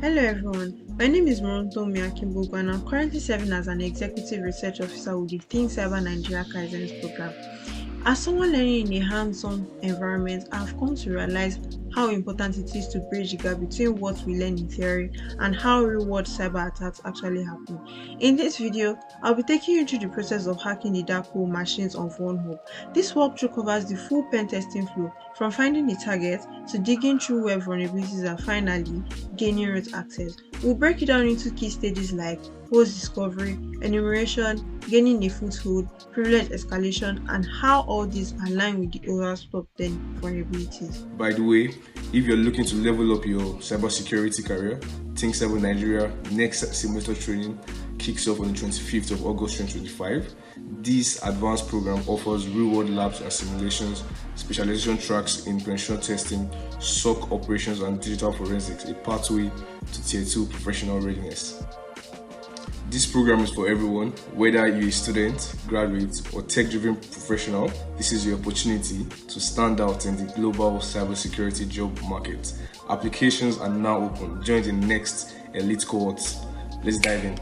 Hello everyone, my name is Morontomi Akimbogo and I'm currently serving as an Executive Research Officer with the ThinkCyber Nigeria Kaizen program. As someone learning in a hands-on environment, I've come to realize how important it is to bridge the gap between what we learn in theory and how real-world cyber attacks actually happen. In this video, I'll be taking you through the process of hacking the DarkHole machines on DarkHole. This walkthrough covers the full pen testing flow, from finding the target to digging through web vulnerabilities and finally gaining root access. We'll break it down into key stages like host discovery, enumeration, gaining a foothold, privilege escalation, and how all these align with the overall top 10 vulnerabilities. By the way, if you're looking to level up your cybersecurity career, ThinkCyber Nigeria next semester training kicks off on the 25th of August 2025. This advanced program offers real-world labs and simulations, specialization tracks in penetration testing, SOC operations, and digital forensics, a pathway to Tier 2 professional readiness. This program is for everyone, whether you're a student, graduate, or tech-driven professional. This is your opportunity to stand out in the global cybersecurity job market. Applications are now open. Join the next elite cohort. Let's dive in.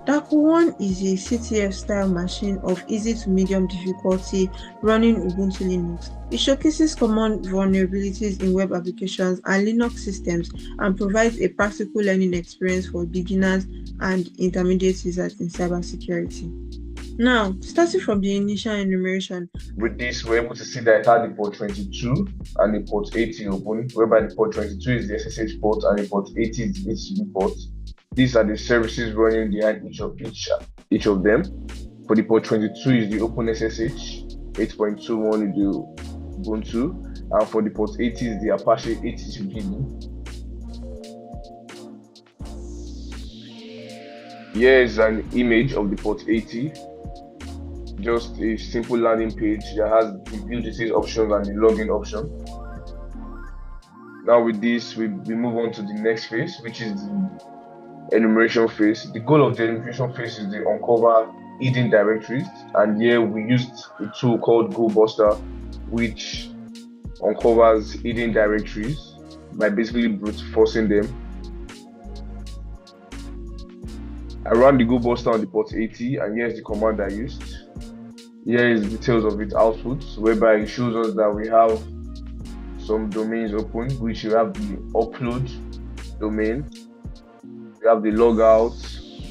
DarkHole 1 is a CTF-style machine of easy to medium difficulty running Ubuntu Linux. It showcases common vulnerabilities in web applications and Linux systems and provides a practical learning experience for beginners and intermediate users in cybersecurity. Now, starting from the initial enumeration. With this, we're able to see that it had the port 22 and the port 80 open, whereby the port 22 is the SSH port and the port 80 is the HTTP port. These are the services running behind each of them. For the port 22 is the OpenSSH, 8.21 is the Ubuntu, and for the port 80 is the Apache HTTP. Here is an image of the port 80, just a simple landing page that has the build details options and the login option. Now with this, we move on to the next phase, which is the enumeration phase. The goal of the enumeration phase is to uncover hidden directories, and here we used a tool called GoBuster, which uncovers hidden directories by basically brute forcing them. I ran the GoBuster on the port 80, and here's the command I used. Here is details of its output, whereby it shows us that we have some domains open, which you have the upload domain. We have the logout,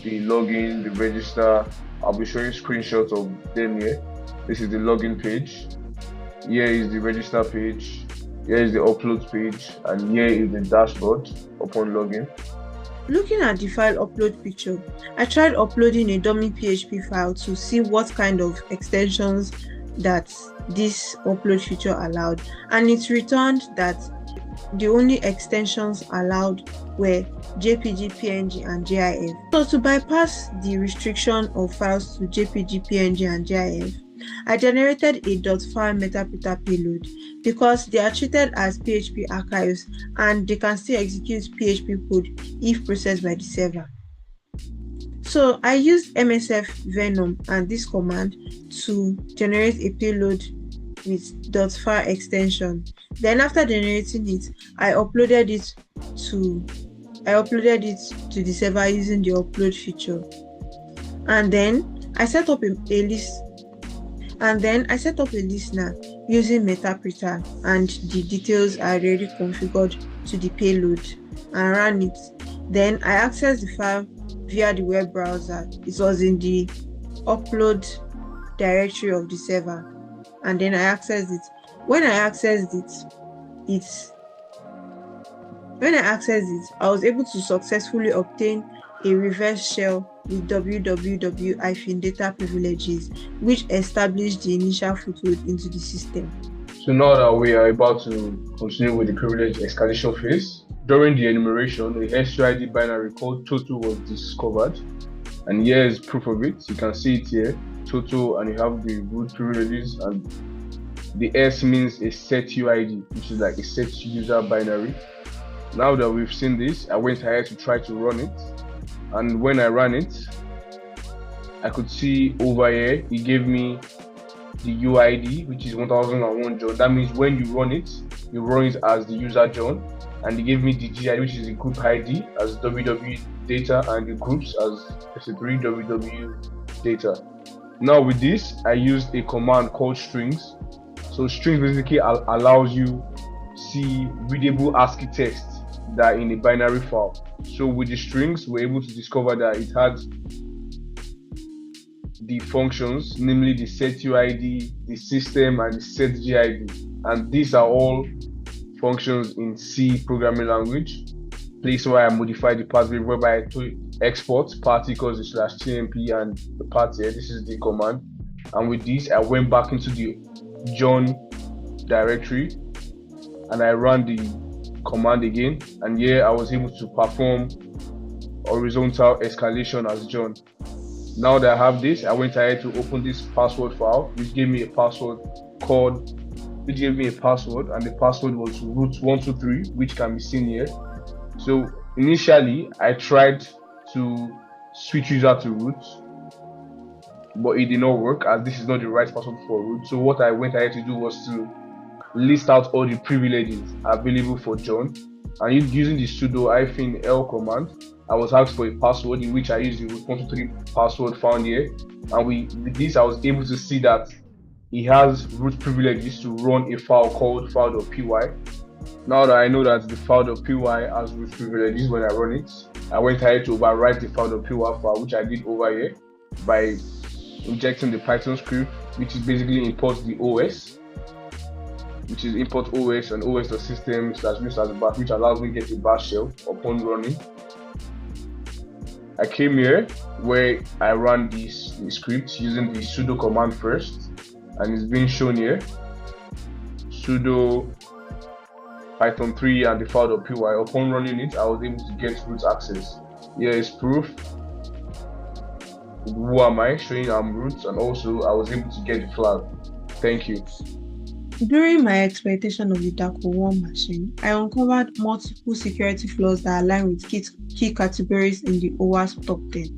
the login, the register. I'll be showing screenshots of them here. This is the login page. Here is the register page. Here is the upload page, and here is the dashboard upon login. Looking at the file upload picture, I tried uploading a dummy PHP file to see what kind of extensions that this upload feature allowed, and it returned that the only extensions allowed were JPG, PNG, and GIF. So to bypass the restriction of files to JPG, PNG, and GIF, I generated a .file metapreter payload because they are treated as PHP archives and they can still execute PHP code if processed by the server. So I used MSF Venom and this command to generate a payload with .file extension. Then after generating it, I uploaded it to the server using the upload feature. And then I set up a listener using Metapreter, and the details are already configured to the payload, and ran it. Then I accessed the file via the web browser. It was in the upload directory of the server, and then I accessed it. When I accessed it, I was able to successfully obtain a reverse shell with www-data privileges, which established the initial foothold into the system. So now that we are about to continue with the privilege escalation phase, during the enumeration, a SUID binary called total was discovered, and here is proof of it. You can see it here, total, and you have the root privileges, and the S means a set UID, which is like a set user binary. Now that we've seen this, I went ahead to try to run it, and when I ran it, I could see over here it gave me the UID, which is 1001 job. That means when you run it, you run it as the user John, and they gave me the GID, which is the group ID, as www data, and the groups as S3 www data. Now with this, I used a command called strings. So strings basically allows you see readable ASCII text that in a binary file. So with the strings, we're able to discover that it had the functions, namely the setUID, the system, and the setGID. And these are all functions in C programming language. Place where I modified the path whereby I told export part equals the /tmp and the part here. This is the command. And with this, I went back into the John directory and I ran the command again. And here I was able to perform horizontal escalation as John. Now that I have this, I went ahead to open this password file, which gave me a password called, and the password was root123, which can be seen here. So initially, I tried to switch user to root, but it did not work as this is not the right password for root. So what I went ahead to do was to list out all the privileges available for John, and using the sudo -l command, I was asked for a password in which I used the root123 password found here, and with this I was able to see that he has root privileges to run a file called file.py. Now that I know that the file.py has root privileges when I run it, I went ahead to overwrite the file.py file, which I did over here by injecting the Python script, which is basically import the OS, which is import OS and os.system/bash, which allows me to get a bash shell upon running. I came here where I ran this script using the sudo command first, and it's being shown here. Sudo Python 3 and the file.py. Upon running it, I was able to get root access. Here is proof. Who am I? Showing I'm root, and also I was able to get the flag. Thank you. During my exploitation of the DarkHole 1 machine, I uncovered multiple security flaws that align with key categories in the OWASP top 10.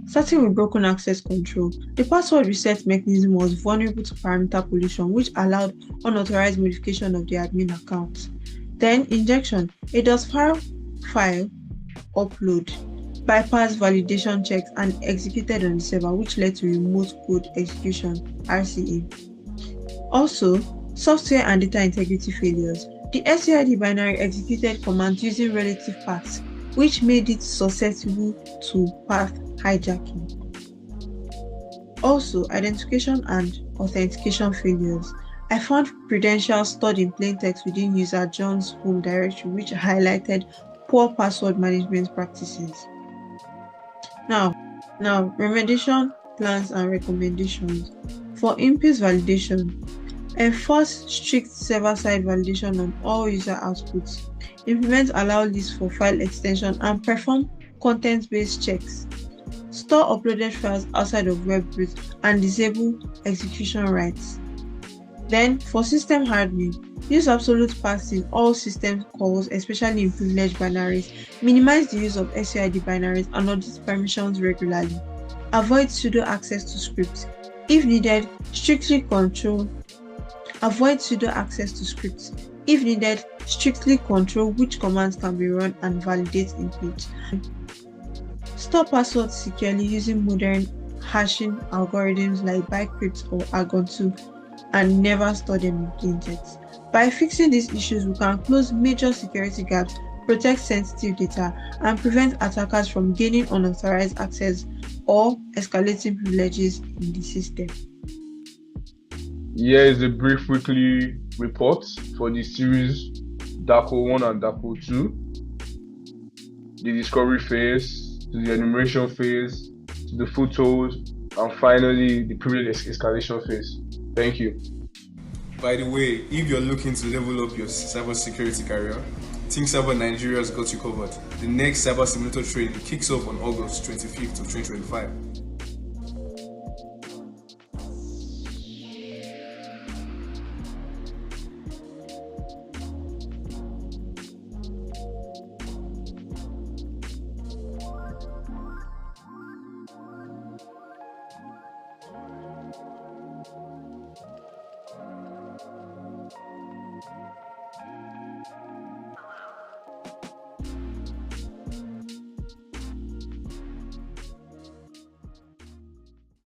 Starting with broken access control, the password reset mechanism was vulnerable to parameter pollution, which allowed unauthorized modification of the admin account. Then injection, a file upload, bypassed validation checks and executed on the server, which led to remote code execution (RCE). Also, software and data integrity failures. The SCID binary executed commands using relative paths, which made it susceptible to path hijacking. Also, identification and authentication failures. I found credentials stored in plain text within user John's home directory, which highlighted poor password management practices. Now, remediation plans and recommendations. For in-piece validation, enforce strict server-side validation on all user outputs. Implement allow lists for file extension and perform content-based checks. Store uploaded files outside of web root and disable execution rights. Then, for system hardening, use absolute paths in all system calls, especially in privileged binaries. Minimize the use of SCID binaries and audit permissions regularly. Avoid sudo access to scripts. If needed, Avoid sudo access to scripts. If needed, strictly control which commands can be run and validate input. Store passwords securely using modern hashing algorithms like Bcrypt or Argon2 and never store them in plain text. By fixing these issues, we can close major security gaps, protect sensitive data, and prevent attackers from gaining unauthorized access or escalating privileges in the system. Here is a brief weekly report for the series DarkHole 1 and DarkHole 2. The discovery phase, to the enumeration phase, to the photos, and finally the privilege escalation phase. Thank you. By the way, if you're looking to level up your cybersecurity career, ThinkCyber Nigeria has got you covered. The next cyber simulator training kicks off on August 25th of 2025.